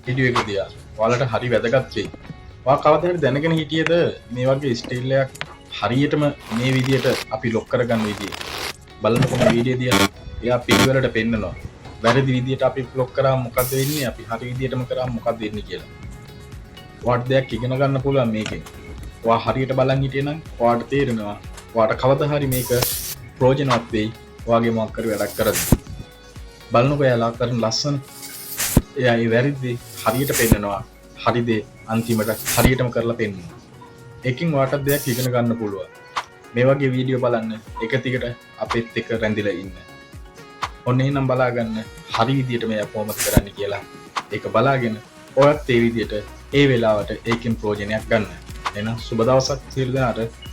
Video එක දිහා. ඔයාලට හරි වැදගත් වෙයි. ඔයා කවදා හරි දැනගෙන හිටියේද මේ වගේ ස්ටිල් එකක් හරියටම මේ විදියට අපි ලොක් කරගන්න විදිය? බලන්නකො මේ වීඩියෝ දිහා. එයා පිළිවෙලට පෙන්නනවා. වැරදි විදියට අපි ලොක් කරාම මොකද්ද වෙන්නේ? අපි හරි විදියටම කරාම මොකද්ද වෙන්නේ කියලා. ඔයාට දෙයක් ඉගෙන ගන්න පුළුවන් මේකෙන්. ඔයා හරියට බලන් හිටියේ නම් ඔයාට තේරෙනවා. ඔයාට කවදා හරි මේක ප්‍රයෝජනවත් වෙයි. ඔයාගේ මොකක් හරි වැඩක් කරද්දී. බලන්නකො එයාලා කරන ලස්සන එයා ඒ වැරදි හරියට පෙන්නනවා. හරි දේ අන්තිමට හරියටම කරලා පෙන්නනවා. ඒකෙන් ඔයාට දෙයක් ඉගෙන ගන්න පුළුවන්. මේ වගේ වීඩියෝ බලන්න එක දිගට අපෙත් එක්ක රැඳිලා ඉන්න. ඔන්න එහෙනම් බලාගන්න හරි විදියට මේ කොහොමද කරන්න කියලා. ඒක බලාගෙන ඔයත් ඒ විදියට ඒ වෙලාවට ඒකෙන් ප්‍රයෝජනයක් ගන්න. එහෙනම් සුබ දවසක් සියලු දෙනාට.